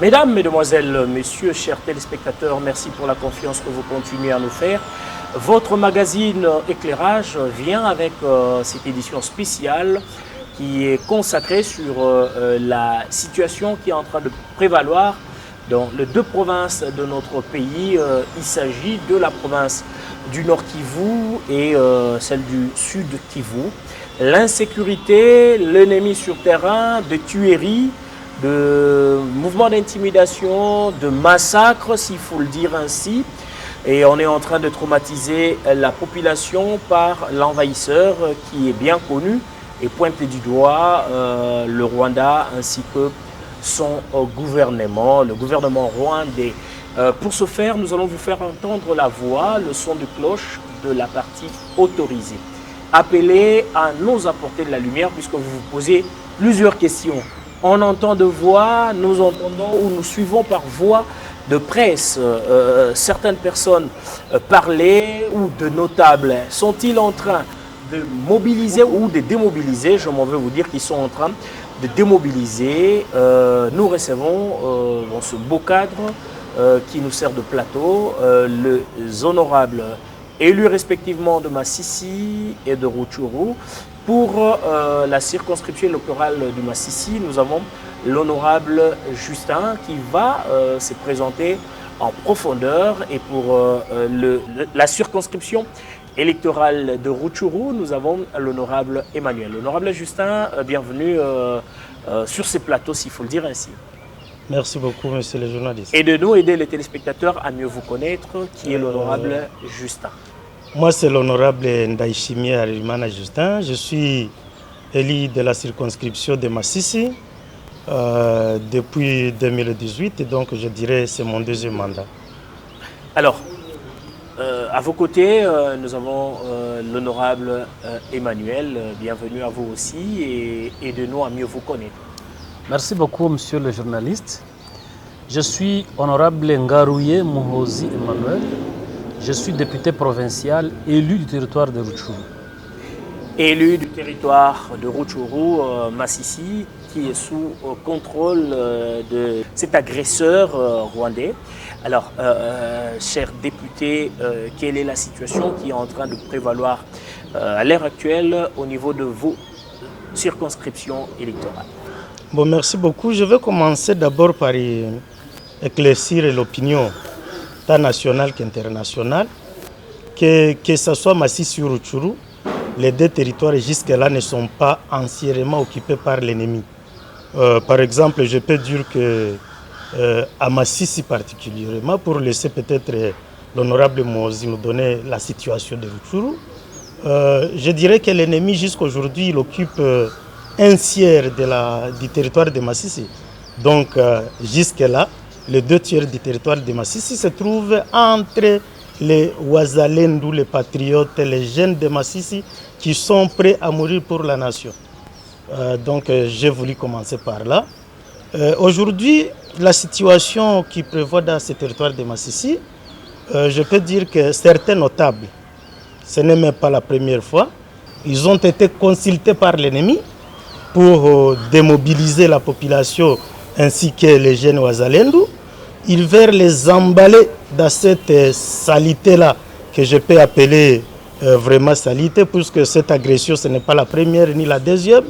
Mesdames, Mesdemoiselles, Messieurs, chers téléspectateurs, merci pour la confiance que vous continuez à nous faire. Votre magazine Éclairage vient avec cette édition spéciale qui est consacrée sur la situation qui est en train de prévaloir dans les deux provinces de notre pays. Il s'agit de la province du Nord Kivu et celle du Sud Kivu. L'insécurité, l'ennemi sur terrain, de tueries, de mouvements d'intimidation, de massacres, s'il faut le dire ainsi. Et on est en train de traumatiser la population par l'envahisseur qui est bien connu et pointé du doigt le Rwanda ainsi que son gouvernement, le gouvernement rwandais. Pour ce faire, nous allons vous faire entendre la voix, le son de cloche de la partie autorisée. Appelez à nous apporter de la lumière puisque vous vous posez plusieurs questions. On entend de voix, nous entendons ou nous suivons par voix de presse certaines personnes parler ou de notables. Sont-ils en train de mobiliser ou de démobiliser? Je m'en veux vous dire qu'ils sont en train de démobiliser. Nous recevons dans ce beau cadre qui nous sert de plateau les honorables élus respectivement de Masisi et de Rutshuru. Pour la circonscription électorale du Masisi, nous avons l'honorable Justin qui va se présenter en profondeur. Et pour la circonscription électorale de Rutshuru, nous avons l'honorable Emmanuel. L'honorable Justin, bienvenue sur ces plateaux, s'il faut le dire ainsi. Merci beaucoup, monsieur le journaliste. Et de nous aider les téléspectateurs à mieux vous connaître, qui est l'honorable Justin. Moi, c'est l'honorable Ndaishimie Harerimana Justin. Je suis élu de la circonscription de Masisi depuis 2018 et donc je dirais que c'est mon deuxième mandat. Alors, à vos côtés, nous avons l'honorable Emmanuel. Bienvenue à vous aussi et aidez-nous à mieux vous connaître. Merci beaucoup, monsieur le journaliste. Je suis honorable Ngarouye Muhozi Emmanuel. Je suis député provincial élu du territoire de Rutshuru. Élu du territoire de Rutshuru, Masisi, qui est sous contrôle de cet agresseur rwandais. Alors, cher député, quelle est la situation qui est en train de prévaloir à l'heure actuelle au niveau de vos circonscriptions électorales? Bon, merci beaucoup. Je vais commencer d'abord par éclaircir l'opinion tant nationale qu'internationale, que ce soit Masisi ou Rutshuru, les deux territoires jusque-là ne sont pas entièrement occupés par l'ennemi. Par exemple, je peux dire que à Masisi particulièrement, pour laisser peut-être l'honorable Mozi nous donner la situation de Rutshuru, je dirais que l'ennemi jusqu'aujourd'hui il occupe un tiers du territoire de Masisi. Donc jusque-là, les deux tiers du territoire de Masisi se trouvent entre les Wazalendu, les patriotes, les jeunes de Masisi qui sont prêts à mourir pour la nation. Donc j'ai voulu commencer par là. Aujourd'hui, la situation qui prévaut dans ce territoire de Masisi, je peux dire que certains notables, ce n'est même pas la première fois, ils ont été consultés par l'ennemi pour démobiliser la population ainsi que les jeunes Wazalendu. Ils veulent les emballer dans cette saleté-là, que je peux appeler vraiment saleté, puisque cette agression, ce n'est pas la première ni la deuxième.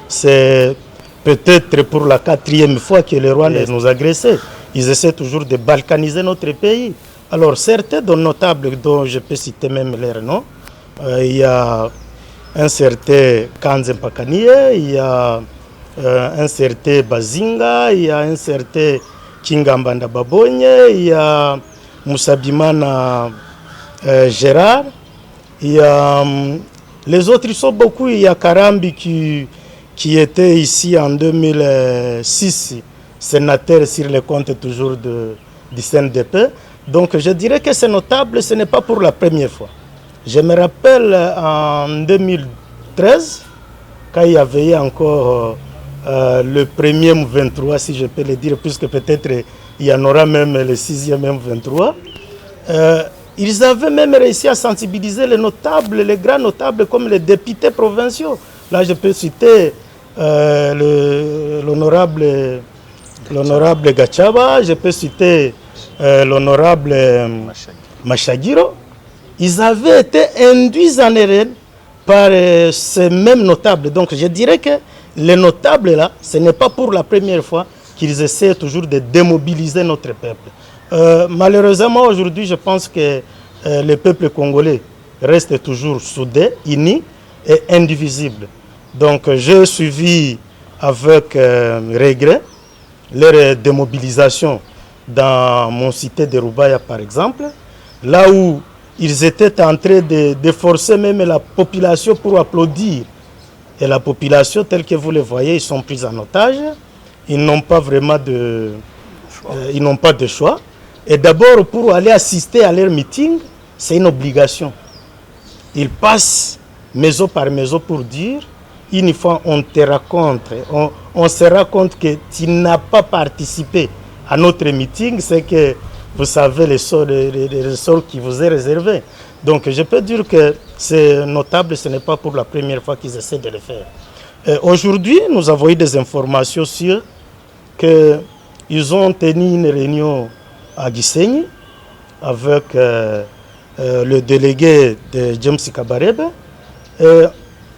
C'est peut-être pour la quatrième fois que les Rwandais nous agressent. Ils essaient toujours de balkaniser notre pays. Alors, certains notables, dont je peux citer même leur nom, il y a un certain Kanze Mpakanie, il y a un certain Bazinga, il y a un certain Kingambanda Babonye, il y a Moussabimana Gérard, il y a les autres, ils sont beaucoup. Il y a Karambi qui était ici en 2006, sénateur sur les comptes toujours du CNDP. Donc je dirais que c'est notable, ce n'est pas pour la première fois. Je me rappelle en 2013, quand il y avait encore le premier M23, si je peux le dire, puisque peut-être il y en aura même le 6e M23, ils avaient même réussi à sensibiliser les notables, les grands notables comme les députés provinciaux. Là, je peux citer l'honorable l'honorable Gachaba, je peux citer l'honorable Machagiro. Ils avaient été induits en erreur par ces mêmes notables. Donc je dirais que les notables là, ce n'est pas pour la première fois qu'ils essaient toujours de démobiliser notre peuple. Malheureusement aujourd'hui, je pense que le peuple congolais reste toujours soudé, uni et indivisible. Donc j'ai suivi avec regret leur démobilisation dans mon cité de Rubaya par exemple, là où ils étaient en train de forcer même la population pour applaudir. Et la population, telle que vous le voyez, ils sont pris en otage. Ils n'ont pas vraiment de choix. Et d'abord, pour aller assister à leur meeting, c'est une obligation. Ils passent maison par maison pour dire, une fois on te raconte, on se rend compte que tu n'as pas participé à notre meeting, c'est que vous savez les sorts qui vous est réservé. Donc je peux dire que c'est notable, ce n'est pas pour la première fois qu'ils essaient de le faire. Aujourd'hui, nous avons eu des informations sur qu'ils ont tenu une réunion à Gisenyi avec le délégué de James Kabarebe.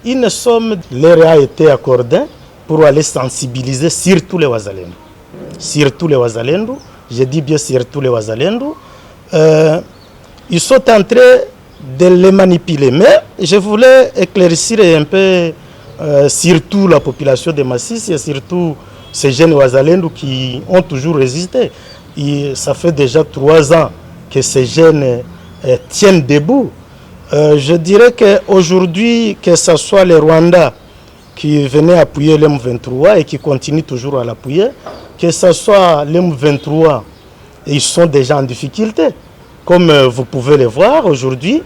Une somme leur a été accordée pour aller sensibiliser surtout les Wazalendo. Surtout les Wazalendo. Je dis bien surtout les Wazalendo. Ils sont en train de les manipuler. Mais je voulais éclaircir un peu surtout la population de Masisi et surtout ces jeunes Wazalendo qui ont toujours résisté. Et ça fait déjà 3 ans que ces jeunes tiennent debout. Je dirais qu'aujourd'hui, que ce soit les Rwandais qui venaient appuyer l'M23 et qui continuent toujours à l'appuyer, que ce soit l'M23, ils sont déjà en difficulté. Comme vous pouvez le voir aujourd'hui,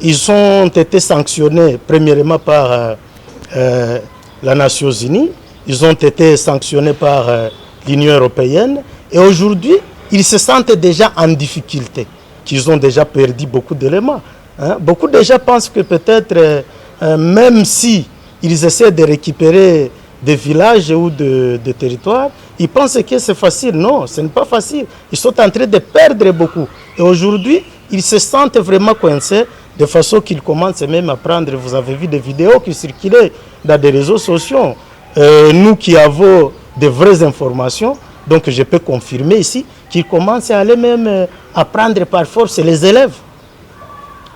ils ont été sanctionnés premièrement par la Nations Unies, ils ont été sanctionnés par l'Union européenne et aujourd'hui, ils se sentent déjà en difficulté, qu'ils ont déjà perdu beaucoup d'éléments. Hein. Beaucoup de gens pensent que peut-être, même si ils essaient de récupérer des villages ou de territoires, ils pensent que c'est facile. Non, ce n'est pas facile. Ils sont en train de perdre beaucoup. Et aujourd'hui, ils se sentent vraiment coincés, de façon qu'ils commencent même à prendre, vous avez vu des vidéos qui circulaient dans des réseaux sociaux. Nous qui avons de vraies informations, donc je peux confirmer ici qu'ils commencent à aller même à prendre par force les élèves.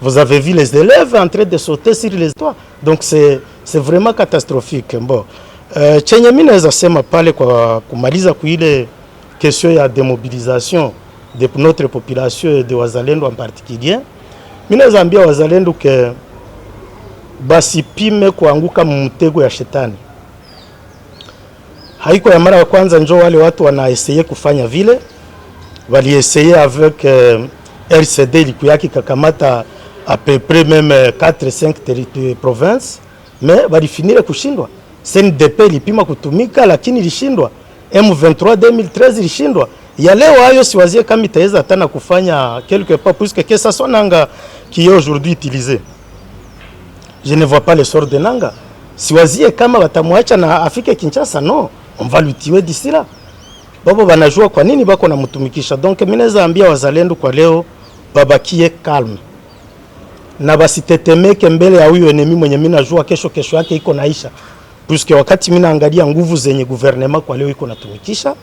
Vous avez vu les élèves en train de sauter sur les toits. Donc c'est vraiment catastrophique. Bon. Chenye mimi naweza sema pale kwa kumaliza kuile question ya demobilisation de notre population et de Wazalendo en particulier. Mimi naweza ambia Wazalendo ke basipime kuanguka mtego ya shetani. Haiko ya mara ya kwanza njoo wale watu wanaeseye kufanya vile. Walieseye avec RCD ilikuwa kakamata à peu près même 4-5 provinces, mais walifinire kushindwa. CNDP ilipima kutumika lakini ilishindwa. M23 2013 ilishindwa. Ya leo hayo siwazie kama itaweza tena kufanya quelque part puisque que ça soit Nanga qui est aujourd'hui utilisé. Je ne vois pas le sort de Nanga. Siwazie kama watamwacha na afike Kinshasa, non, on va lui tuer d'ici là. Babo banajua kwa nini bako na mtumikisha. Donc mimi naweza ambia Wazalendo kwa leo babakie calme. Na basitetemeke mbele ya huyo enemi mwenye mimi najua kesho yake iko naisha. Puisque wakati mimi naangalia nguvu zenye gouvernement kwa leo iko natumikisha,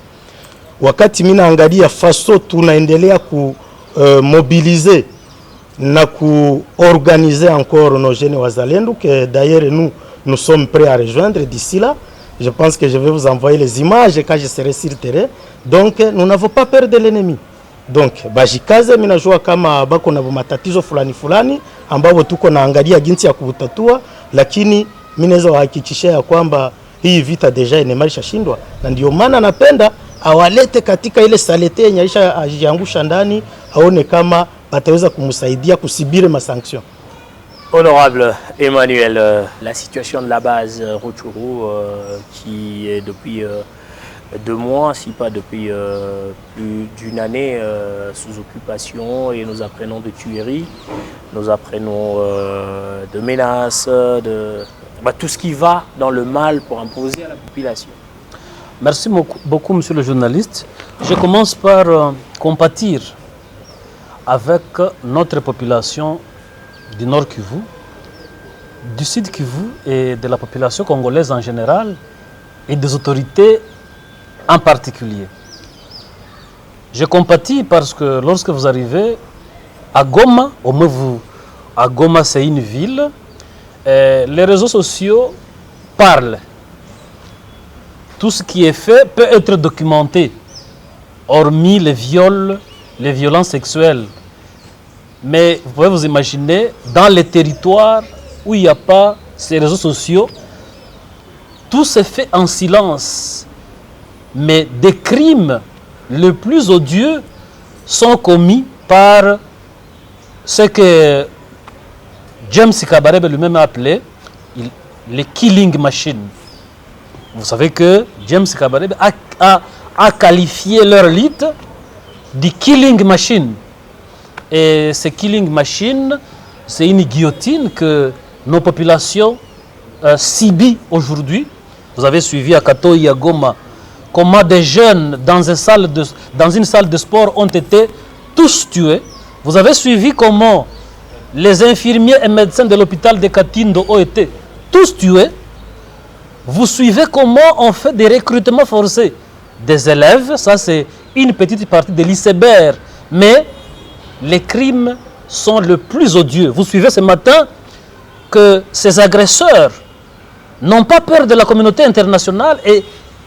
wakati mimi naangalia faso tunaendelea ku mobiliser na ku organiser encore nos jeunes Wazalendo que d'ailleurs nous sommes prêts à rejoindre d'ici là. Je pense que je vais vous envoyer les images quand je serai sur le terrain. Donc nous n'avons pas peur de l'ennemi. Donc bajikaze, mimi najua kama bako na matatizo fulani ambapo tuko naangalia jinsi ya kutatua, lakini mimi naweza wahakikishia ya kwamba hii vita deja inemaisha shindwa, na ndio maana napenda awalete katika ile salete yenye ajiangusha ndani, aone kama bataweza kumsaidia kusibiri masanction. Honorable Emmanuel, la situation de la base Rutshuru qui est depuis 2 mois, si pas depuis plus d'une année sous occupation, et nous apprenons de tueries, nous apprenons de menaces, tout ce qui va dans le mal pour imposer à la population. Merci beaucoup, monsieur le journaliste. Je commence par compatir avec notre population du Nord Kivu, du Sud Kivu et de la population congolaise en général et des autorités en particulier. Je compatis parce que lorsque vous arrivez à Goma, au moins à Goma c'est une ville, les réseaux sociaux parlent. Tout ce qui est fait peut être documenté, hormis les viols, les violences sexuelles. Mais vous pouvez vous imaginer, dans les territoires où il n'y a pas ces réseaux sociaux, tout se fait en silence. Mais des crimes les plus odieux sont commis par ce que James Kabarebe lui-même a appelé les killing machines. Vous savez que James Kabarebe a qualifié leur lutte de killing machine. Et ces killing machines, c'est une guillotine que nos populations subissent aujourd'hui. Vous avez suivi à Kato et à Goma comment des jeunes dans une salle de sport ont été tous tués. Vous avez suivi comment les infirmiers et médecins de l'hôpital de Katindo ont été tous tués. Vous suivez comment on fait des recrutements forcés des élèves. Ça, c'est une petite partie de l'iceberg. Mais les crimes sont le plus odieux. Vous suivez ce matin que ces agresseurs n'ont pas peur de la communauté internationale et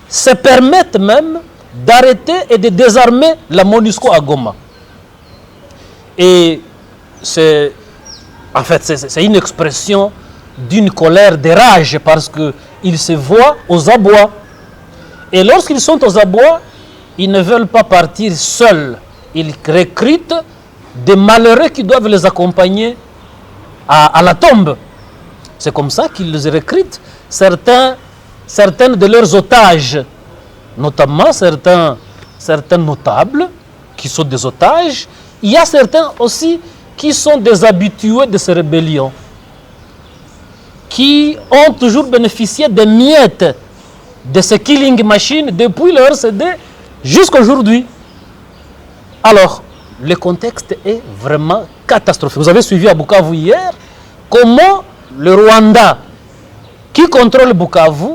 se permettent même d'arrêter et de désarmer la MONUSCO à Goma. Et c'est une expression d'une colère, de rage, parce qu'ils se voient aux abois. Et lorsqu'ils sont aux abois, ils ne veulent pas partir seuls. Ils recrutent des malheureux qui doivent les accompagner à la tombe. C'est comme ça qu'ils recrutent certains de leurs otages, notamment certains notables qui sont des otages. Il y a certains aussi qui sont des habitués de ces rébellions, qui ont toujours bénéficié des miettes de ces killing machines depuis leur CD jusqu'à aujourd'hui. Alors, le contexte est vraiment catastrophique. Vous avez suivi à Bukavu hier comment le Rwanda, qui contrôle Bukavu,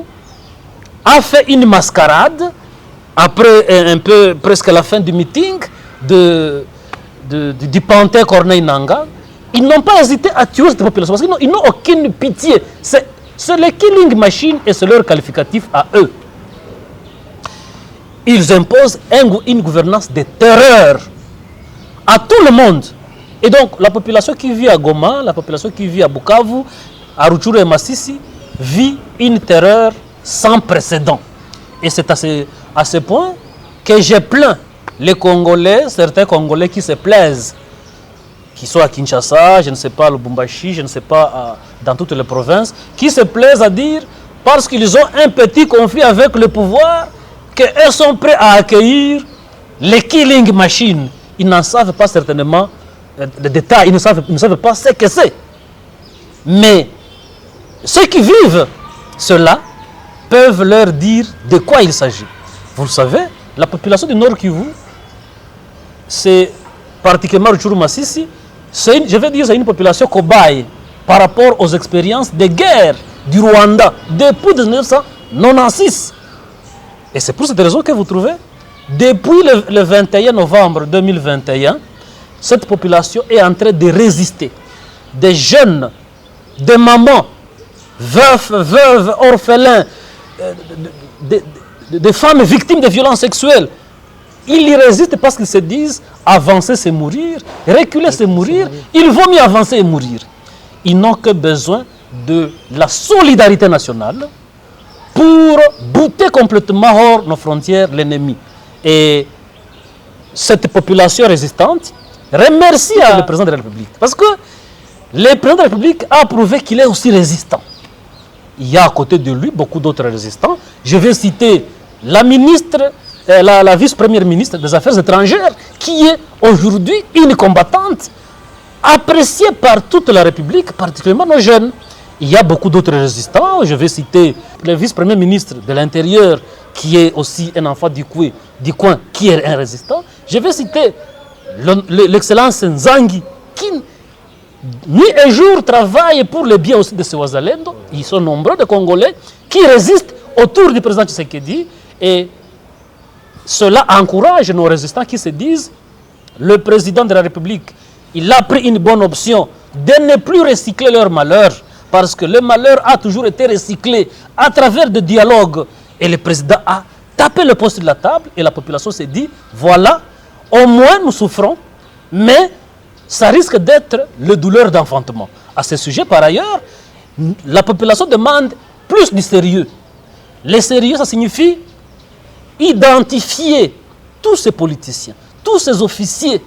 a fait une mascarade après un peu presque la fin du meeting du Panthère Corneille Nangaa. Ils n'ont pas hésité à tuer cette population parce qu'ils n'ont aucune pitié. C'est les killing machines et c'est leur qualificatif à eux. Ils imposent une gouvernance de terreur à tout le monde. Et donc, la population qui vit à Goma, la population qui vit à Bukavu, à Rutshuru et Masisi, vit une terreur sans précédent. Et c'est à ce point que j'ai plaint les Congolais, certains Congolais qui se plaisent, qui sont à Kinshasa, je ne sais pas, à Lubumbashi, je ne sais pas, dans toutes les provinces, qui se plaisent à dire, parce qu'ils ont un petit conflit avec le pouvoir, qu'ils sont prêts à accueillir les killing machines. Ils n'en savent pas certainement les détails, ils ne savent pas ce que c'est. Mais ceux qui vivent cela peuvent leur dire de quoi il s'agit. Vous le savez, la population du Nord Kivu, c'est particulièrement Rutshuru Masisi, je vais dire c'est une population cobaye par rapport aux expériences de guerre du Rwanda depuis 1996. Et c'est pour cette raison que vous trouvez, depuis le 21 novembre 2021, cette population est en train de résister. Des jeunes, des mamans, veuves, orphelins, des femmes victimes de violences sexuelles, ils y résistent parce qu'ils se disent avancer c'est mourir, reculer c'est mourir, il vaut mieux avancer et mourir. Ils n'ont que besoin de la solidarité nationale pour bouter complètement hors nos frontières l'ennemi. Et cette population résistante remercie le président de la République. Parce que le président de la République a prouvé qu'il est aussi résistant. Il y a à côté de lui beaucoup d'autres résistants. Je vais citer la ministre, la vice-première ministre des Affaires étrangères, qui est aujourd'hui une combattante appréciée par toute la République, particulièrement nos jeunes. Il y a beaucoup d'autres résistants. Je vais citer le vice-premier ministre de l'Intérieur, qui est aussi un enfant du coin, qui est un résistant. Je vais citer l'excellence Nzangi, qui nuit et jour travaille pour le bien aussi de ces Wazalendo. Ils sont nombreux de Congolais qui résistent autour du président Tshisekedi. Et cela encourage nos résistants qui se disent le président de la République, il a pris une bonne option de ne plus recycler leur malheur, parce que le malheur a toujours été recyclé à travers des dialogues. Et le président a tapé le poste de la table et la population s'est dit, voilà, au moins nous souffrons, mais ça risque d'être le douleur d'enfantement. À ce sujet, par ailleurs, la population demande plus du sérieux. Le sérieux, ça signifie identifier tous ces politiciens, tous ces officiers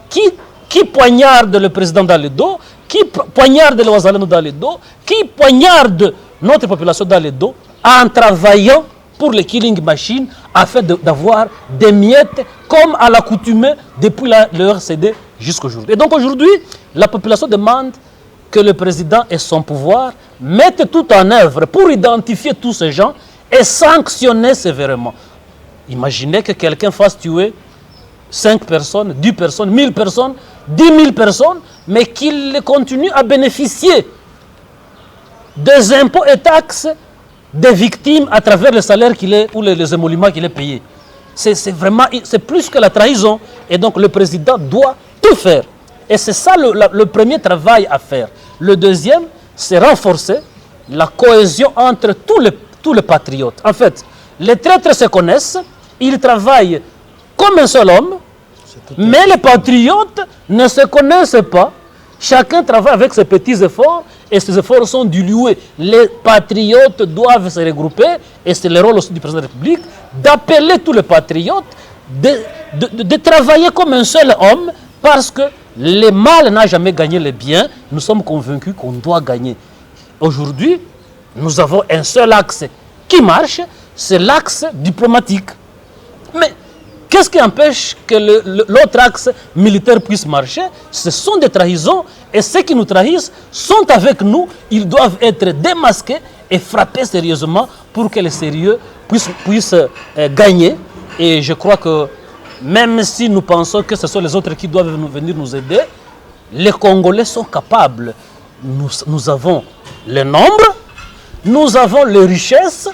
qui poignardent le président dans le dos, qui poignardent les Wazalendo dans le dos, qui poignardent notre population dans le dos, en travaillant pour les killing machines, afin d'avoir des miettes comme à l'accoutumée depuis le RCD jusqu'à aujourd'hui. Et donc aujourd'hui, la population demande que le président et son pouvoir mettent tout en œuvre pour identifier tous ces gens et sanctionner sévèrement. Imaginez que quelqu'un fasse tuer 5 personnes, 10 personnes, 1000 personnes, 10 000 personnes, mais qu'il continue à bénéficier des impôts et taxes des victimes à travers le salaire qu'il est ou les émoluments qu'il est payé. C'est plus que la trahison. Et donc le président doit tout faire. Et c'est ça le premier travail à faire. Le deuxième, c'est renforcer la cohésion entre tous les patriotes. En fait, les traîtres se connaissent, ils travaillent comme un seul homme, mais les patriotes ne se connaissent pas. Chacun travaille avec ses petits efforts et ces efforts sont dilués. Les patriotes doivent se regrouper et c'est le rôle aussi du président de la République d'appeler tous les patriotes de travailler comme un seul homme, parce que le mal n'a jamais gagné le bien. Nous sommes convaincus qu'on doit gagner. Aujourd'hui, nous avons un seul axe qui marche, c'est l'axe diplomatique. Mais qu'est-ce qui empêche que l'autre axe militaire puisse marcher? Ce sont des trahisons et ceux qui nous trahissent sont avec nous. Ils doivent être démasqués et frappés sérieusement pour que le sérieux puisse gagner. Et je crois que même si nous pensons que ce sont les autres qui doivent venir nous aider, les Congolais sont capables. Nous avons le nombre, nous avons les richesses,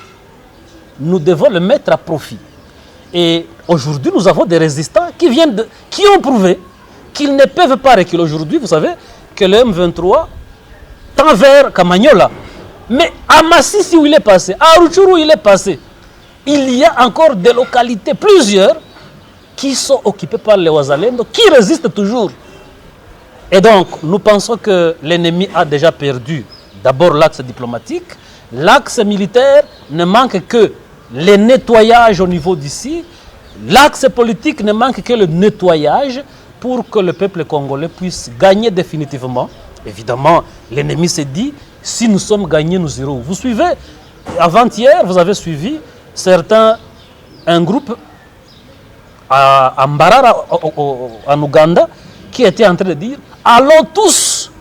nous devons le mettre à profit. Et aujourd'hui, nous avons des résistants qui ont prouvé qu'ils ne peuvent pas reculer. Aujourd'hui, vous savez que le M23 tend vers Kamanyola. Mais à Massissi où il est passé, à Rutshuru où il est passé, il y a encore des localités, plusieurs, qui sont occupées par les Wazalendo, qui résistent toujours. Et donc, nous pensons que l'ennemi a déjà perdu d'abord l'axe diplomatique. L'axe militaire ne manque que le nettoyage au niveau d'ici. L'axe politique ne manque que le nettoyage pour que le peuple congolais puisse gagner définitivement. Évidemment, l'ennemi s'est dit, si nous sommes gagnés, nous irons. Vous suivez, avant-hier, vous avez suivi un groupe à Mbarara, en Ouganda, qui était en train de dire, allons tous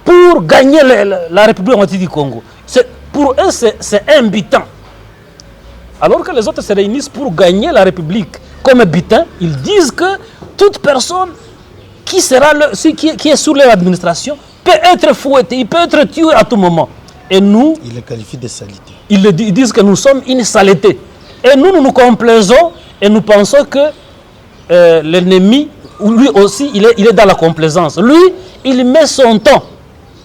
pour gagner la République démocratique du Congo. Pour eux, c'est un butin. Alors que les autres se réunissent pour gagner la République comme butin, ils disent que toute personne qui est sous leur administration peut être fouettée, il peut être tué à tout moment. Et nous... Ils le qualifient de saleté. Ils disent que nous sommes une saleté. Et nous nous complaisons et nous pensons que l'ennemi, lui aussi, il est dans la complaisance. Lui, il met son temps,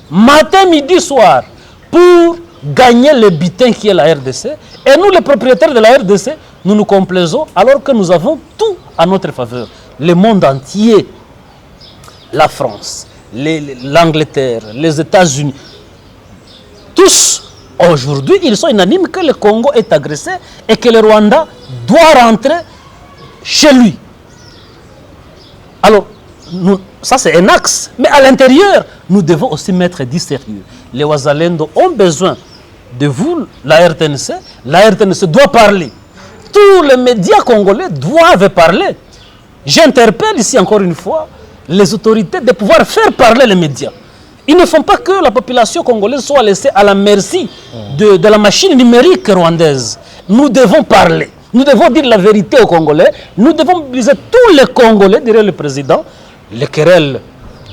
matin, midi, soir, pour gagner le butin qui est la RDC. Et nous, les propriétaires de la RDC, nous nous complaisons alors que nous avons tout à notre faveur. Le monde entier, la France, l'Angleterre, les États-Unis, tous, aujourd'hui, ils sont unanimes que le Congo est agressé et que le Rwanda doit rentrer chez lui. Alors, ça c'est un axe. Mais à l'intérieur, nous devons aussi mettre du sérieux. Les Wazalendo ont besoin de vous, la RTNC. La RTNC doit parler. Tous les médias congolais doivent parler. J'interpelle ici encore une fois les autorités de pouvoir faire parler les médias. Ils ne font pas que la population congolaise soit laissée à la merci de la machine numérique rwandaise. Nous devons parler. Nous devons dire la vérité aux Congolais. Nous devons mobiliser tous les Congolais derrière le président. Les querelles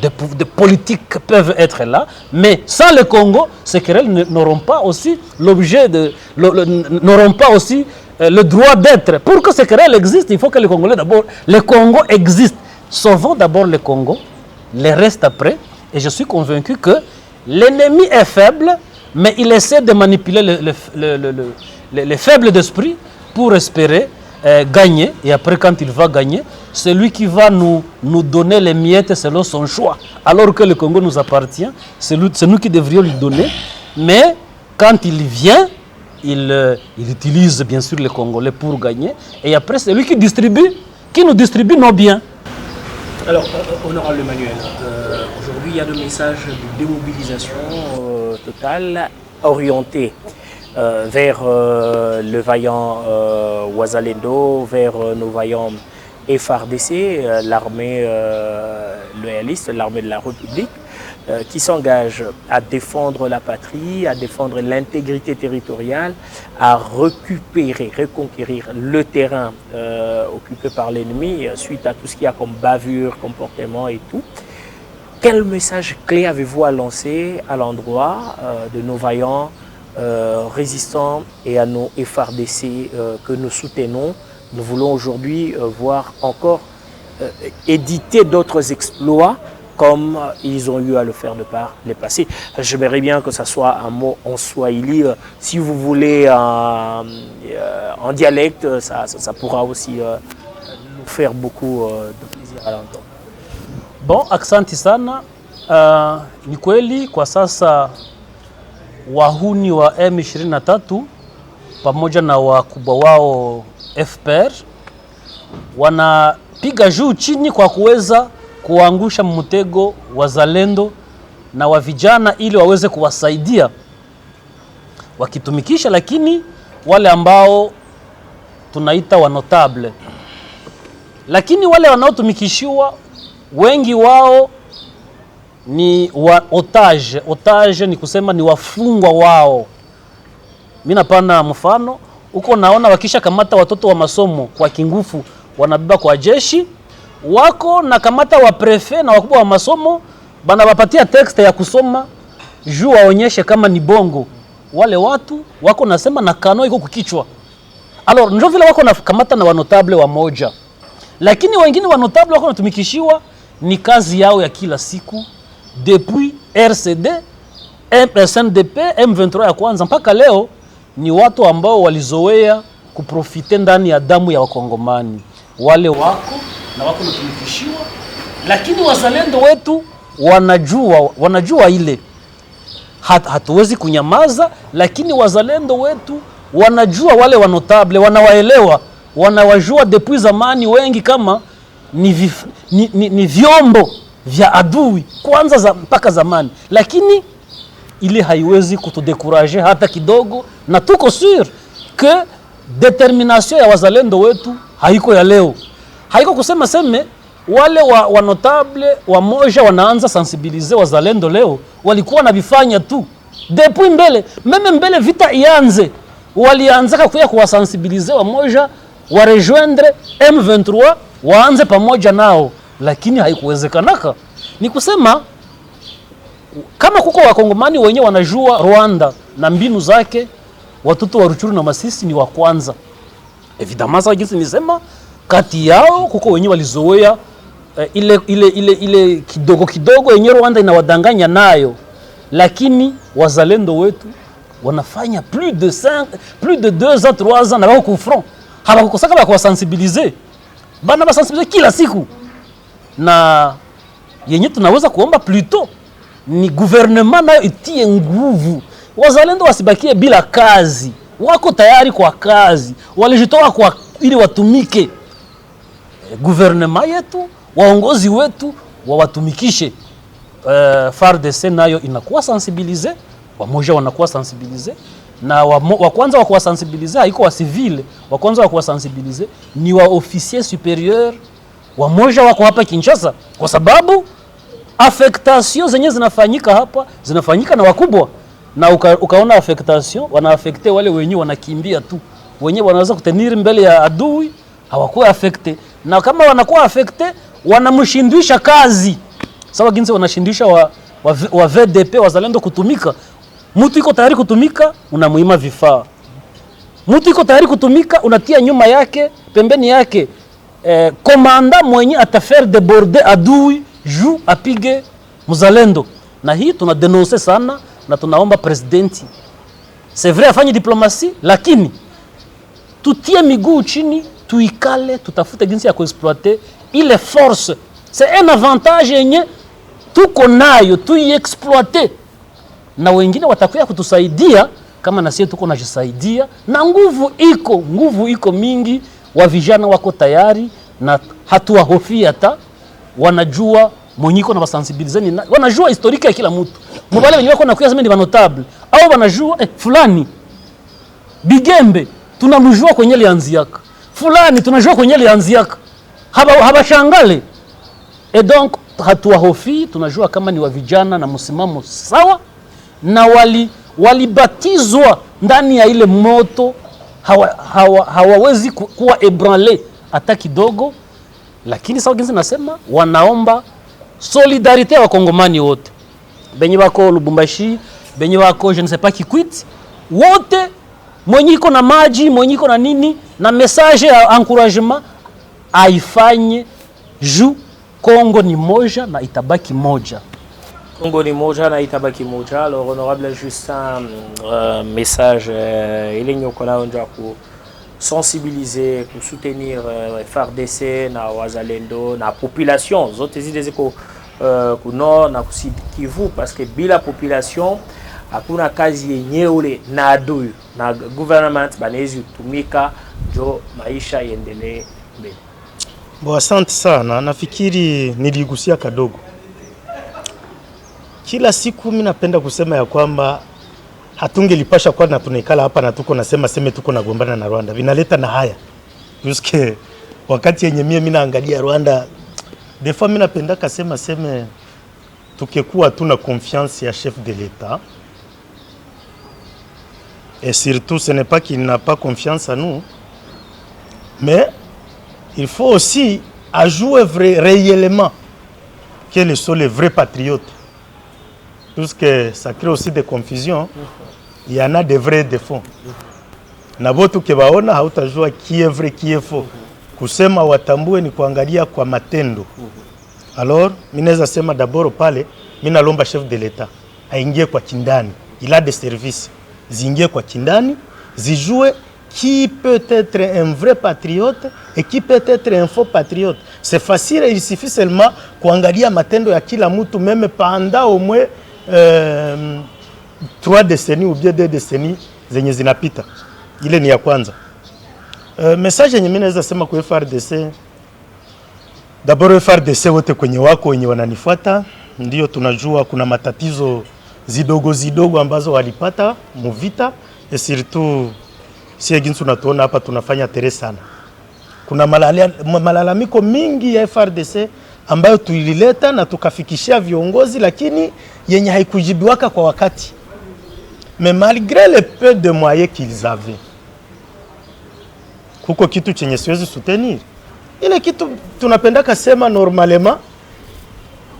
de politique peuvent être là, mais sans le Congo, ces querelles n'auront pas aussi n'auront pas aussi le droit d'être. Pour que ces querelles existent, il faut que les Congolais d'abord, le Congo existe. Sauvons d'abord le Congo, les restes après. Et je suis convaincu que l'ennemi est faible, mais il essaie de manipuler les faibles d'esprit pour espérer gagner. Et après, quand il va gagner, c'est lui qui va nous donner les miettes selon son choix. Alors que le Congo nous appartient, c'est nous qui devrions lui donner. Mais quand il vient, il utilise bien sûr les Congolais pour gagner. Et après, c'est lui qui nous distribue nos biens. Alors, honorable Emmanuel, aujourd'hui il y a le message de démobilisation totale orienté vers le vaillant Wazalendo, vers nos vaillants FARDC, l'armée loyaliste, l'armée de la République, qui s'engage à défendre la patrie, à défendre l'intégrité territoriale, à récupérer, reconquérir le terrain occupé par l'ennemi suite à tout ce qu'il y a comme bavure, comportement et tout. Quel message clé avez-vous à lancer à l'endroit de nos vaillants résistants et à nos FARDC que nous soutenons? Nous voulons aujourd'hui voir encore éditer d'autres exploits comme ils ont eu à le faire de par les passés. J'aimerais bien que ça soit un mot en swahili. Si vous voulez en dialecte, ça pourra aussi nous faire beaucoup de plaisir à l'entendre. Bon, aksanti sana. Ni kweli kwa sasa wahuni wa M23 pamoja na wakubwa wao FPR wanapiga juu chini kwa kuweza kuangusha mtego wazalendo na wa vijana ili waweze kuwasaidia wakitumikisha, lakini wale ambao tunaita wanotable, lakini wale wanaotumikishiwa wengi wao ni otage. Otage ni kusema ni wafungwa wao. Mimi napana mfano uko naona wakisha kamata watoto wa masomo kwa kingufu wanabeba kwa jeshi, wako na kamata wa prefe na wakubwa wa masomo bana wapatia tekste ya kusoma juu waonyeshe kama ni bongo. Wale watu wako nasema na kano iko kukichwa. Alors ndio vile wako na kamata na wanotable wa moja, lakini wengine wanotable wako natumikishiwa ni kazi yao ya kila siku depuis RCD, SNDP, M23 ya kwanza mpaka leo. Ni watu ambao walizoea kuprofite ndani ya damu ya wakongomani. Wale wako na wako natumikishiwa, lakini wazalendo wetu wanajua ile hatuwezi kunyamaza, lakini wazalendo wetu wanajua wale wanotable, wanawaelewa, wanawajua depuis zamani wengi kama ni vyombo vya adui kwanza mpaka zamani, lakini ile haiwezi kutudekuraje hata kidogo, na tuko sûr que determination ya wazalendo wetu haiko ya leo. Haiko kusema seme wale wa notable wa moja wanaanza sensibiliser wazalendo leo, walikuwa na bifanya tu depuis mbele, meme mbele vita ianze walianza kuya kuwasensibiliser wa moja wa rejoindre M23 waanze pamoja nao, lakini haikuwezekanaka. Ni kusema kama kuko wakongomani wenye wanajua Rwanda na mbinu zake, watoto wa Ruchuru na Masisi ni wa kwanza. Evidemment ça jinsi nisema kati yao kuko wenye walizoea ile kidogo yenye Rwanda inawadanganya nayo, lakini wazalendo wetu wanafanya plus de 2 ans 3 ans na wao ku front. Hawakukosaka kwa kuwasensibiliser. Bana basensibiliser kila siku. Na yenye tunaweza kuomba plutôt ni gouvernement nayo itie nguvu. Wazalendo wasibakie bila kazi. Wako tayari kwa kazi. Walijitoa kwa ili watumike. Gouvernement yetu, waongozi wetu wawatumikishe. FARDC nayo inakuwa sensibiliser, wamoja wanakuwa sensibiliser, na wa kwanza wa kuwa sensibiliser haiko wa civil, wa kwanza wa kuwa sensibiliser ni wa officier supérieur wamoja wako hapa Kinshasa, kwa sababu affectation zenye zinafanyika hapa zinafanyika na wakubwa, na ukaona affectation wanaafekte wale wenyewe wanakimbia tu, wenyewe wanaweza kutenir mbele ya adui, hawakuwa affecte. Na kama wanakuwa affecte wanamshindisha kazi, sawa ginsi wanashindisha wa VDP wazalendo kutumika. Mtu iko tayari kutumika unamuima vifaa, mtu iko tayari kutumika unatia nyuma yake pembeni yake komanda mwenye atafaire deborder adui juu apige mzalendo. Na hii tunadenonse sana na tunaomba presidenti, c'est vrai afanye diplomasi, lakini tutie miguu chini, tuikale, tutafute jinsi ya kuexploiter ile force. C'est un avantage yenye tuko nayo, tuiexploiter, na wengine watakuya kutusaidia kama na sisi tuko najisaidia, na nguvu iko mingi. Wa vijana wako tayari na hatuwahofia hata, wanajua mwenyiko na basensibilizeni, wanajua historika ya kila mtu. Mbale wenyewe wako nakuya sema ni notable au wanajua fulani Bigembe tunamjua kwenye lianziaka, fulani tunajua kwenye lianziaka, haba shangale. Et donc hatuwahofii, tunajua kama ni wa vijana na msimamo sawa, na walibatizwa ndani ya ile moto, hawawezi kuwa ebranle hata kidogo. Lakini sawa ginzi nasema, wanaomba solidarite wa Kongomani wote, benye wako Lubumbashi, benye wako je ne sais pas Kikwit, wote mwenye iko na maji, mwenye iko na nini, na message ya encouragement aifanye juu Kongo ni moja na itabaki moja. Congo ni moja na itabaki moja. Alors honorable Justin, message ile nyokola onja ku sensibiliser, ku soutenir FARDC na wazalendo na population zote zile ziko ku nord na ku Sud Kivu, parce que bila population hakuna kazi yenyewe na adui na government banezi tumika jo maisha iendelee mbele. Bo, asante sana. Nafikiri niligusia kadogo. Kila siku mimi napenda kusema ya kwamba hatungelipasha kwa na tunaikala hapa na tuko nasema tuko nagombana na Rwanda. Vinaleta na haya. Juske wakati yenye mimi naangalia Rwanda, des fois mimi napenda kasema tukekuwa tuna confiance ya chef de l'État. Et surtout, ce n'est pas qu'il n'a pas confiance en nous, mais il faut aussi avouer réellement quels sont les vrais patriotes. Puisque ça crée aussi des confusions, il y en a des vrais défauts. Na botu kebaona hautajua qui est vrai, qui est faux. Kusema watambue ni kuangalia kwa matendo. Alors, mineza sema d'abord pale, mina lomba chef de l'État aingie kwa kindani. Il a des services. Zingie kwa kindani, zijue qui peut être un vrai patriote et qui peut être un faux patriote. C'est facile, il suffit seulement kuangalia matendo ya kila mtu, même pendant au moins 3 décennies ou bien 2 décennies zenye zinapita. Ile ni ya kwanza. Message yenye mimi naweza sema kwa FARDC, d'abord FARDC wote kwenye wako wenye wananifuata, ndio tunajua kuna matatizo zidogo ambazo walipata muvita, et surtout si ginsu tunatuona hapa tunafanya tere sana. Kuna malalamiko mingi ya FARDC ambayo tulileta na tukafikishia viongozi, lakini yenye haikujibiwaka kwa wakati. Mais malgré le peu de moyens qu'ils avaient, kuko kitu chenye siwezi soutenir. Ile kitu tunapendaka sema normalement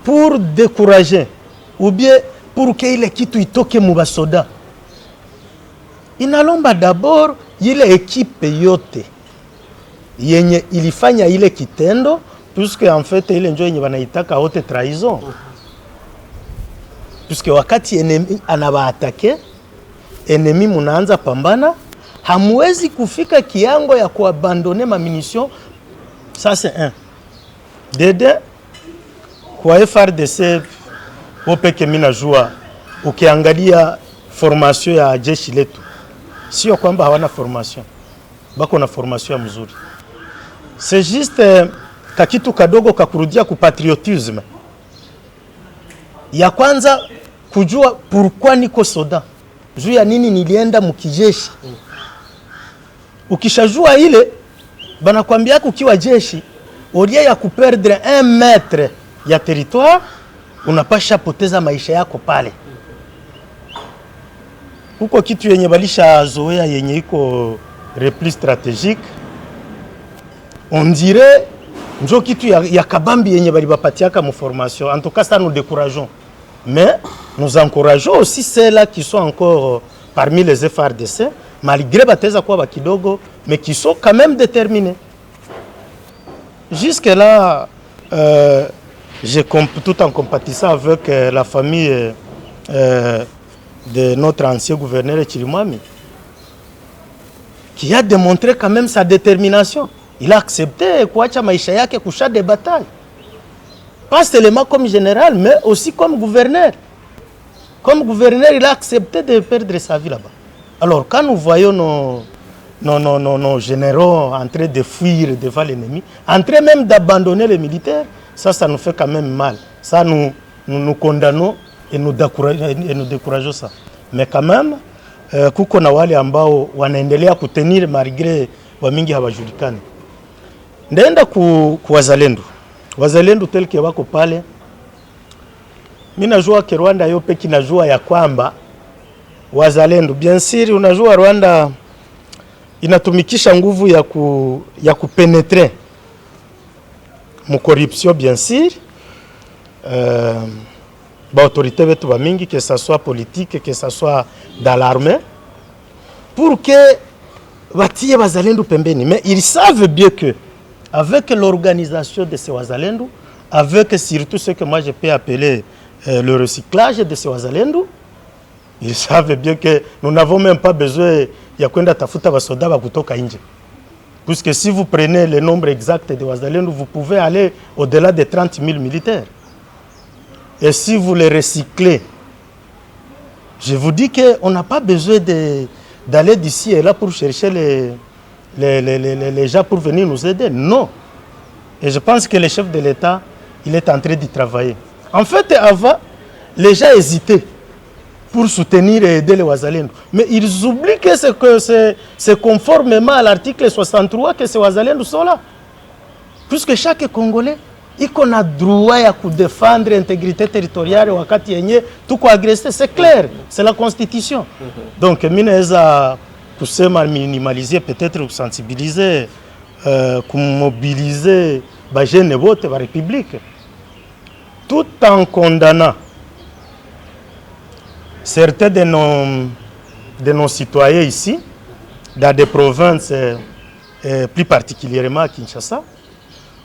pour décourager ou bien pour que ile kitu itoke mubasoda, inalomba d'abord ile ekipe yote yenye ilifanya ile kitendo, puisque en fait ile njo yenye wanaitaka haute trahison. Puisque wakati enemy anabaatake, enemy munaanza pambana, hamwezi kufika kiango ya kuabandone ma munitions. Ça c'est un. Dede kwa FARDC wopeke mina jua, ukiangalia formation ya jeshi letu, sio kwamba hawana formation, bako na formation ya mzuri. C'est juste kakitu kadogo kakurudia ku patriotisme. Ya kwanza kujua pourquoi niko soda, juu ya nini nilienda mkijeshi. Ukishajua ile banakwambia ukiwa jeshi, au lieu ya kuperdre 1 mètre ya territoire, unapasha poteza maisha yako pale. Huko kitu yenye balisha zoea yenye iko repli stratégique, on dirait njo kitu ya kabambi yenye bali bapatiaka mu formation. En tout cas, ça nous décourageons. Mais nous encourageons aussi ceux-là qui sont encore parmi les FARDC, malgré bateza kwa bakidogo, mais qui sont quand même déterminés. Jusque là, tout en compatissant avec la famille de notre ancien gouverneur Chirimwami, qui a démontré quand même sa détermination. Il a accepté kuacha maisha yake kusha des batailles. Pas seulement comme général, mais aussi comme gouverneur. Comme gouverneur, il a accepté de perdre sa vie là-bas. Alors, quand nous voyons nos généraux en train de fuir devant l'ennemi, en train même d'abandonner les militaires, ça nous fait quand même mal. Ça, nous condamnons et nous décourageons ça. Mais quand même, kuko na wale ambao wanaendelea kutenir malgré wamingi hawajulikani. Ndaenda ku wazalendo. Wazalendo telke wako pale. Mimi najua ke Rwanda yope kinajua ya kwamba wazalendo bien sûr, unajua Rwanda inatumikisha nguvu ya kupenetre mu corruption bien sûr. Autorité betu ba mingi, que ça soit politique, que ça soit dans l'armée, pour que batie wazalendo pembeni. Mais ils savent bien que avec l'organisation de ces wazalendo, avec surtout ce que moi je peux appeler le recyclage de ces wazalendo, ils savent bien que nous n'avons même pas besoin ya kwenda tafuta basoda ba kutoka nje. Puisque si vous prenez le nombre exact de wazalendo, vous pouvez aller au-delà de 30 000 militaires. Et si vous les recyclez, je vous dis qu'on n'a pas besoin d'aller d'ici et là pour chercher les gens pour venir nous aider. Non. Et je pense que le chef de l'État, il est en train d'y travailler. En fait, avant, les gens hésitaient pour soutenir et aider les Ouazalendo. Mais ils oublient que c'est conformément à l'article 63 que ces Ouazalendo sont là. Puisque chaque Congolais, il a droit à défendre l'intégrité territoriale wakati yenye tuko agressé, c'est clair, c'est la constitution. Donc minaweza kusema minimaliser, peut-être sensibiliser, mobiliser ba jeunes vote ba république, tout en condamnant certains de nos citoyens ici dans des provinces plus particulièrement à Kinshasa.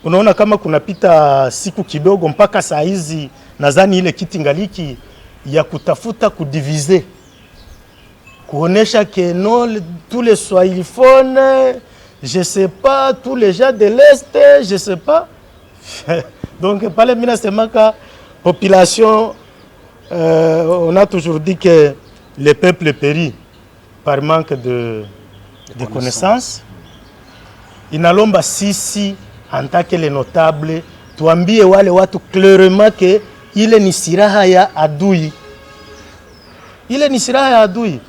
Unaona kama kunapita siku kidogo mpaka saa hizi nadhani ile kiti ngaliki ya kutafuta kudiviser, kuonesha que non tous les soiliphones, je sais pas, tous les gens de l'Est, je sais pas. Donc pale mina semaka population, on a toujours dit que le peuple périt par manque de connaissances. Inalomba sisi en tant que les notables, tuambie wale watu clairement que ile ni silaha ya adui. Il ni silaha ya adui.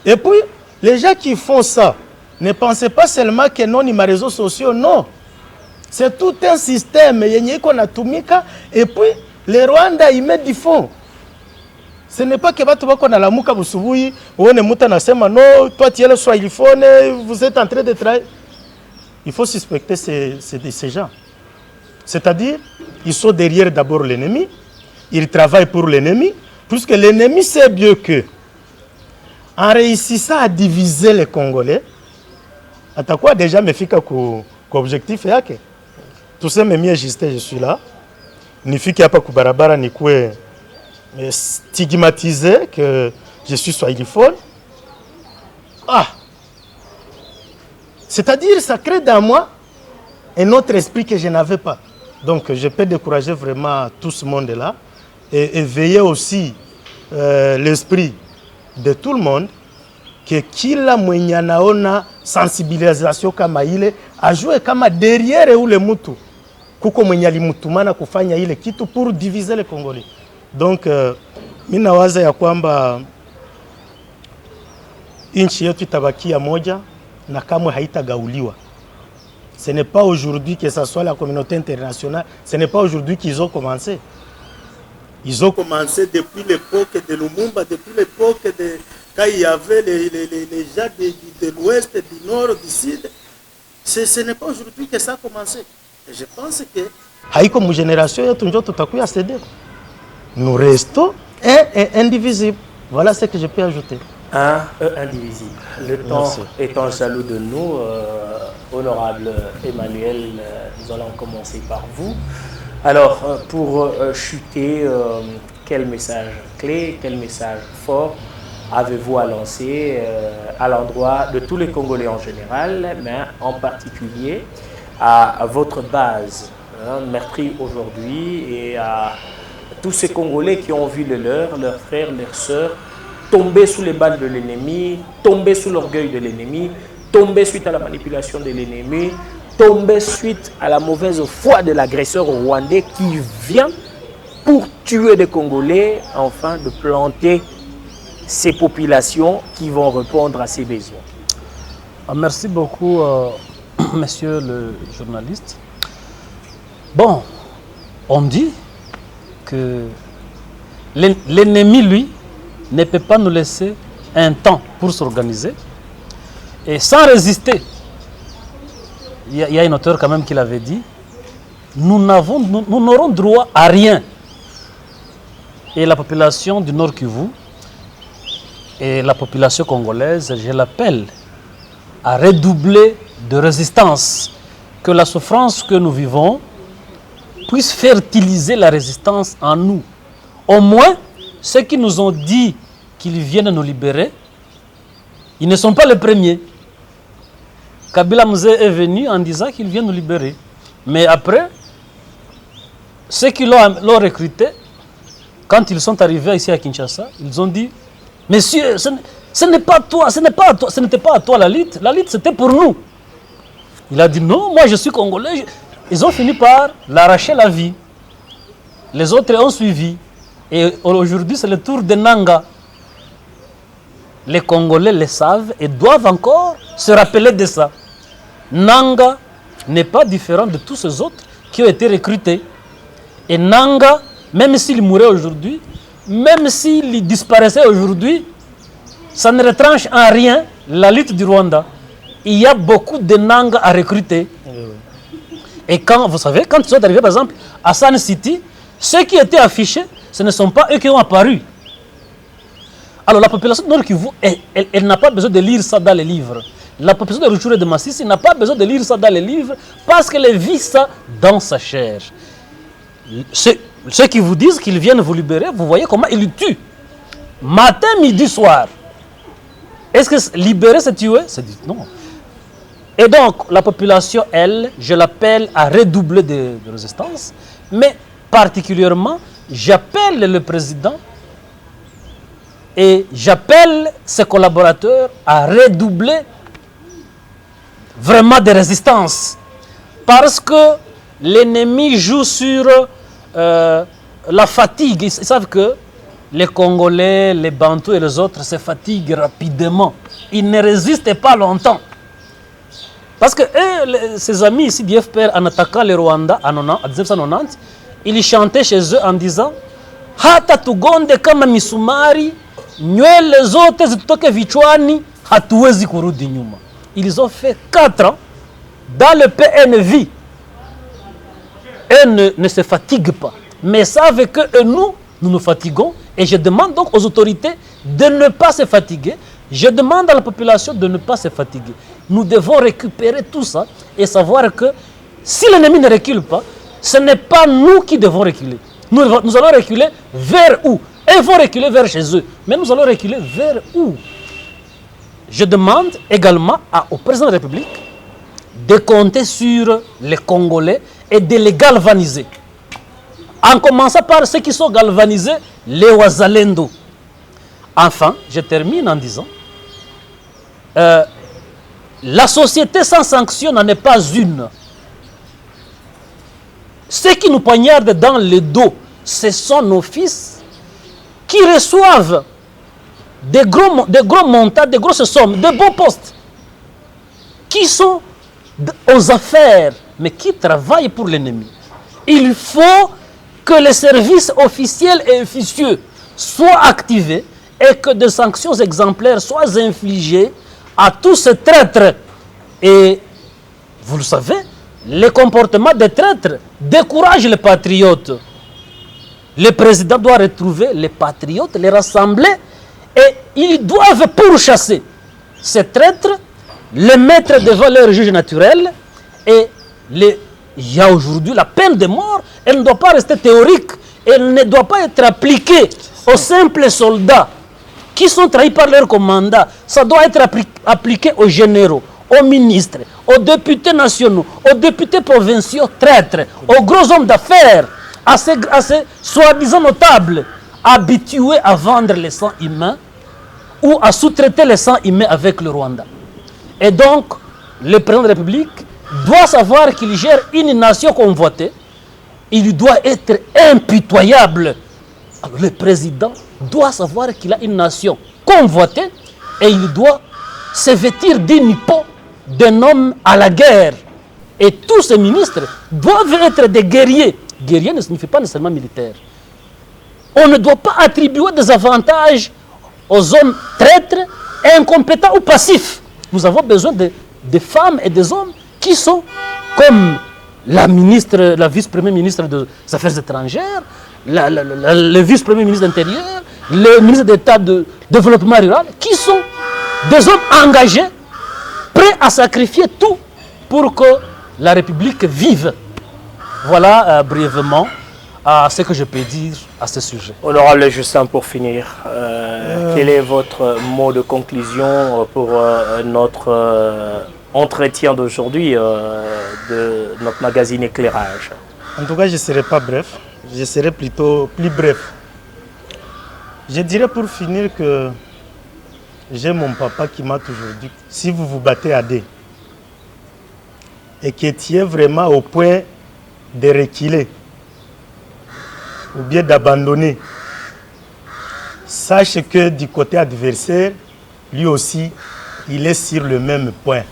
Et puis, les gens qui font ça, ne pensez pas seulement que non, ni ma réseaux sociaux, non. C'est tout un système yenye qu'on a tumika, et puis, les Rwandais, ils mettent du fond. Ce n'est pas que watu wako na lamuka busubuhi, uone muta nasema, non, toi tu es le soiliphone, vous êtes en train de travailler. Il faut suspecter ces gens. C'est-à-dire, ils sont derrière d'abord l'ennemi, ils travaillent pour l'ennemi, puisque l'ennemi sait bien que, en réussissant à diviser les Congolais, à quoi déjà me fika qu'objectif est que tout ça me mis juste, je suis là, ni fika pas kubarabara ni kwe stigmatisé que je suis soiliphone. Ah! C'est-à-dire, ça crée dans moi un autre esprit que je n'avais pas. Donc, je peux décourager vraiment tout ce monde-là et veiller aussi l'esprit de tout le monde que kila mwenye anaona sensibilisation kama ile ajue kama derrière ule mtu kuko mwenye alimutumana kufanya ile kitu pour diviser les Congolais. Donc, mimi nawaza ya kwamba nchi yetu itabakia moja na kamwe haitagauliwa. Ce n'est pas aujourd'hui que ça soit la communauté internationale, ce n'est pas aujourd'hui qu'ils ont commencé. Ils ont commencé depuis l'époque de Lumumba, depuis l'époque de quand il y avait les gens de l'Ouest, du Nord, du Sud. Ce n'est pas aujourd'hui que ça a commencé. Et je pense que haïko mu génération yetu njo tutakuya céder. Nous restons indivisibles. Voilà ce que je peux ajouter. Indivisible. Le temps étant jaloux de nous, honorable Emmanuel, nous allons commencer par vous. Alors, pour chuter, quel message clé, quel message fort avez-vous à lancer à l'endroit de tous les Congolais en général, mais en particulier à votre base, meurtrie aujourd'hui, et à tous ces Congolais qui ont vu leurs frères, leurs sœurs, tomber sous les balles de l'ennemi, tomber sous l'orgueil de l'ennemi, tomber suite à la manipulation de l'ennemi, tomber suite à la mauvaise foi de l'agresseur rwandais qui vient pour tuer des Congolais, afin de planter ces populations qui vont répondre à ces besoins. Merci beaucoup, monsieur le journaliste. Bon, on dit que l'ennemi, lui, ne peut pas nous laisser un temps pour s'organiser. Et sans résister, il y a un auteur quand même qui l'avait dit, nous n'aurons droit à rien. Et la population du Nord Kivu et la population congolaise, je l'appelle à redoubler de résistance, que la souffrance que nous vivons puisse fertiliser la résistance en nous. Au moins, ceux qui nous ont dit qu'ils viennent nous libérer, ils ne sont pas les premiers. Kabila Mzee est venu en disant qu'il vient nous libérer. Mais après, ceux qui l'ont recruté, quand ils sont arrivés ici à Kinshasa, ils ont dit, messieurs, ce n'est pas toi, ce n'était pas à toi la lutte c'était pour nous. Il a dit non, moi je suis congolais. Ils ont fini par l'arracher la vie. Les autres ont suivi. Et aujourd'hui, c'est le tour de Nanga. Les Congolais le savent et doivent encore se rappeler de ça. Nanga n'est pas différent de tous ces autres qui ont été recrutés. Et Nanga, même s'il mourait aujourd'hui, même s'il disparaissait aujourd'hui, ça ne retranche en rien la lutte du Rwanda. Il y a beaucoup de Nanga à recruter. Et quand, vous savez, quand ils sont arrivés par exemple à Sun City, ceux qui étaient affichés, ce ne sont pas eux qui ont apparu. Alors la population de Nord Kivu, elle n'a pas besoin de lire ça dans les livres. La population de Rutshuru et de Masisi n'a pas besoin de lire ça dans les livres parce qu'elle vit ça dans sa chair. Ceux qui vous disent qu'ils viennent vous libérer, vous voyez comment ils le tuent. Matin, midi, soir. Est-ce que libérer, c'est tuer? C'est dit non. Et donc, la population, elle, je l'appelle à redoubler de résistance, mais particulièrement, j'appelle le président et j'appelle ses collaborateurs à redoubler vraiment de résistance. Parce que l'ennemi joue sur la fatigue. Ils savent que les Congolais, les Bantous et les autres se fatiguent rapidement. Ils ne résistent pas longtemps. Parce que ses amis ici du FPR, en attaquant le Rwanda en 1990, ils chantaient chez eux en disant hata tugonde kama misumari nywele zote zitoke vichwani hatuwezi kurudi nyuma. Ils ont fait 4 ans dans le PNV. Eux ne se fatiguent pas, mais savent que nous nous fatiguons. Et je demande donc aux autorités de ne pas se fatiguer. Je demande à la population de ne pas se fatiguer. Nous devons récupérer tout ça et savoir que si l'ennemi ne recule pas, ce n'est pas nous qui devons reculer. Nous allons reculer vers où? Ils vont reculer vers chez eux. Mais nous allons reculer vers où? Je demande également au président de la République de compter sur les Congolais et de les galvaniser. En commençant par ceux qui sont galvanisés, les Wazalendo. Enfin, je termine en disant la société sans sanction n'en est pas une. Ceux qui nous poignardent dans le dos, ce sont nos fils qui reçoivent des gros montants, des grosses sommes, de beaux postes, qui sont aux affaires, mais qui travaillent pour l'ennemi. Il faut que les services officiels et officieux soient activés et que des sanctions exemplaires soient infligées à tous ces traîtres. Et vous le savez, les comportements des traîtres découragent les patriotes. Le président doit retrouver les patriotes, les rassembler, et ils doivent pourchasser ces traîtres, les mettre devant leur juge naturel. Et il y a aujourd'hui la peine de mort, elle ne doit pas rester théorique, elle ne doit pas être appliquée aux simples soldats qui sont trahis par leur commandant. Ça doit être appliqué aux généraux, aux ministres, aux députés nationaux, aux députés provinciaux traîtres, aux gros hommes d'affaires, à ces soi-disant notables habitués à vendre les sangs humains ou à sous-traiter les sangs humains avec le Rwanda. Et donc, le président de la République doit savoir qu'il gère une nation convoitée. Il doit être impitoyable. Alors, le président doit savoir qu'il a une nation convoitée et il doit se vêtir d'une peau d'un homme à la guerre. Et tous ces ministres doivent être des guerriers. Guerrier ne signifie pas nécessairement militaire. On ne doit pas attribuer des avantages aux hommes traîtres, incompétents ou passifs. Nous avons besoin de femmes et des hommes qui sont comme la vice-première ministre des Affaires étrangères, le vice-premier ministre de l'Intérieur, le ministre d'État de Développement rural, qui sont des hommes engagés, prêts à sacrifier tout pour que la République vive. Voilà brièvement ce que je peux dire à ce sujet. Honorable Justin, pour finir, quel est votre mot de conclusion pour notre entretien d'aujourd'hui de notre magazine Éclairage? En tout cas, je ne serai pas bref, je serai plutôt plus bref. Je dirais pour finir que j'ai mon papa qui m'a toujours dit, si vous vous battez à deux et que tu es vraiment au point de reculer ou bien d'abandonner, sache que du côté adversaire, lui aussi, il est sur le même point.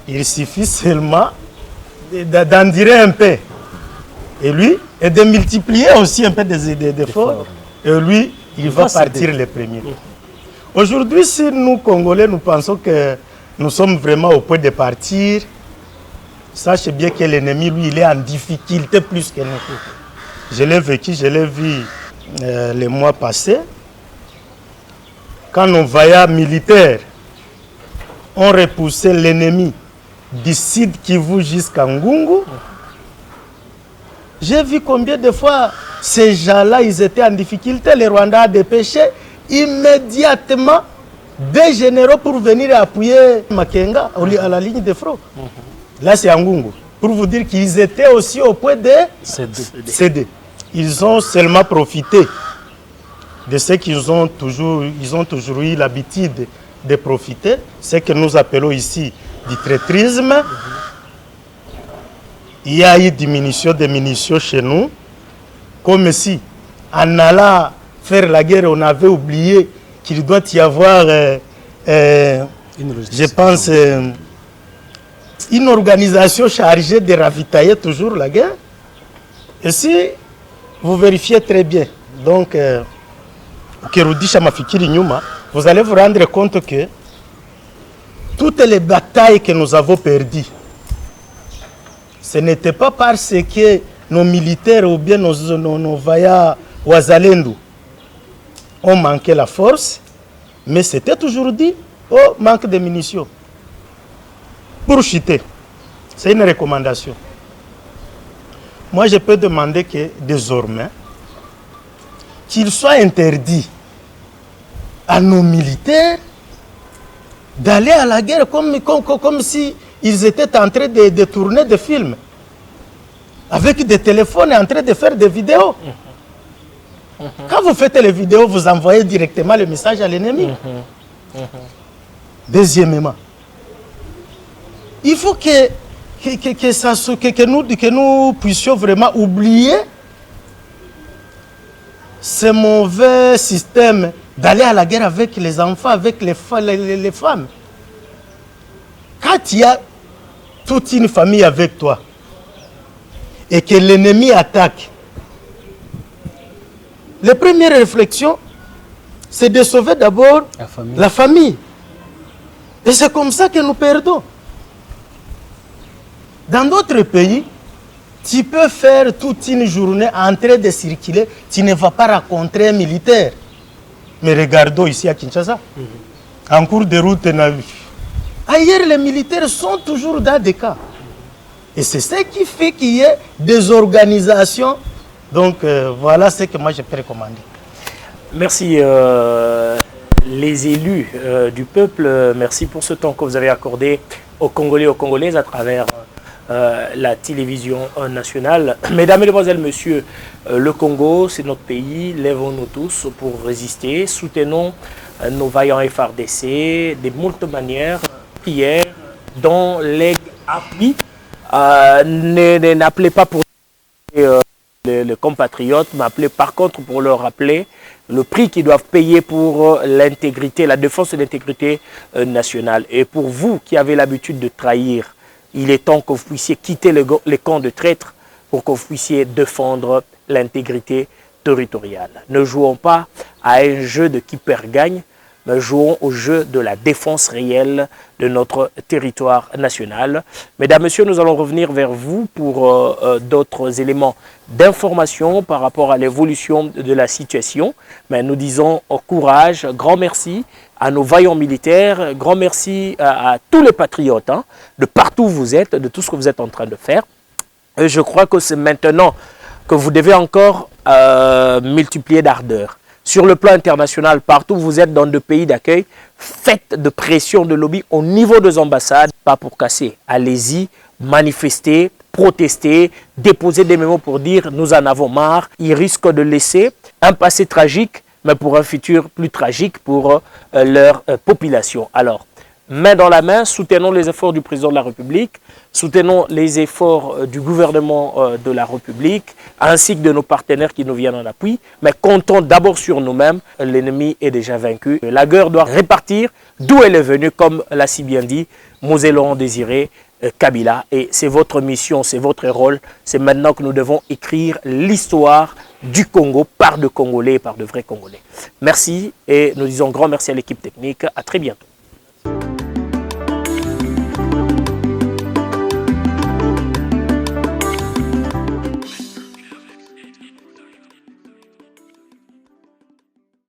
Il suffit seulement d'en dire un peu. Et lui, et de multiplier aussi un peu des efforts. Et lui, il va partir le premier. Aujourd'hui, si nous, Congolais, nous pensons que nous sommes vraiment au point de partir, sachez bien que l'ennemi, lui, il est en difficulté plus que nous. Je l'ai vécu, je l'ai vu les mois passés. Quand nos vaillants militaires ont repoussé l'ennemi du Sud Kivu jusqu'à Ngungu, j'ai vu combien de fois ces gens-là, ils étaient en difficulté. Les Rwandais ont dépêché immédiatement des généraux pour venir appuyer Makenga à la ligne de front. Là, c'est Ngungu. Pour vous dire qu'ils étaient aussi au point de céder. Ils ont seulement profité de ce qu'ils ont toujours eu l'habitude de profiter, ce que nous appelons ici du traîtrisme. Il y a eu diminution des munitions chez nous, comme si en allant faire la guerre, on avait oublié qu'il doit y avoir, je pense, une organisation chargée de ravitailler toujours la guerre. Et si vous vérifiez très bien, donc, vous allez vous rendre compte que toutes les batailles que nous avons perdues, ce n'était pas parce que nos militaires ou bien nos vaillants Ouazalendou ont manqué la force, mais c'était toujours dit au manque de munitions. Pour chuter, c'est une recommandation. Moi, je peux demander que désormais, qu'il soit interdit à nos militaires d'aller à la guerre comme si ils étaient en train de tourner des films, avec des téléphones et en train de faire des vidéos. Quand vous faites les vidéos, vous envoyez directement le message à l'ennemi. Deuxièmement, il faut que nous puissions vraiment oublier ce mauvais système d'aller à la guerre avec les enfants, avec les femmes. Quand il y a toute une famille avec toi et que l'ennemi attaque, les premières réflexions, c'est de sauver d'abord la famille. Et c'est comme ça que nous perdons. Dans d'autres pays, tu peux faire toute une journée en train de circuler, tu ne vas pas rencontrer un militaire. Mais regardons ici à Kinshasa, en cours de route, ailleurs les militaires sont toujours dans des cas. Et c'est ce qui fait qu'il y ait des organisations. Donc voilà ce que moi je peux recommander. Merci les élus du peuple, merci pour ce temps que vous avez accordé aux Congolais et aux Congolaises à travers la télévision nationale. Mesdames, Mesdemoiselles, Messieurs, le Congo, c'est notre pays. Lèvons-nous tous pour résister. Soutenons nos vaillants FRDC de moult manières, prières, dont les appuis. N'appelez pas pour les compatriotes, mais appelez par contre pour leur rappeler le prix qu'ils doivent payer pour l'intégrité, la défense de l'intégrité nationale. Et pour vous qui avez l'habitude de trahir, il est temps que vous puissiez quitter les camps de traîtres pour que vous puissiez défendre l'intégrité territoriale. Ne jouons pas à un jeu de qui perd gagne, mais jouons au jeu de la défense réelle de notre territoire national. Mesdames, Messieurs, nous allons revenir vers vous pour d'autres éléments d'information par rapport à l'évolution de la situation. Mais nous disons courage, grand merci à nos vaillants militaires, grand merci à tous les patriotes, hein, de partout où vous êtes, de tout ce que vous êtes en train de faire. Et je crois que c'est maintenant que vous devez encore multiplier d'ardeur. Sur le plan international, partout où vous êtes dans des pays d'accueil, faites de pression de lobby au niveau des ambassades, pas pour casser. Allez-y, manifestez, protestez, déposez des mémos pour dire nous en avons marre. Ils risquent de laisser un passé tragique, mais pour un futur plus tragique pour leur population. Alors, main dans la main, soutenons les efforts du président de la République, soutenons les efforts du gouvernement de la République, ainsi que de nos partenaires qui nous viennent en appui, mais comptons d'abord sur nous-mêmes. L'ennemi est déjà vaincu. La guerre doit repartir d'où elle est venue, comme l'a si bien dit Mouzélon Désiré Kabila. Et c'est votre mission, c'est votre rôle. C'est maintenant que nous devons écrire l'histoire du Congo par de Congolais et par de vrais Congolais. Merci et nous disons grand merci à l'équipe technique. À très bientôt.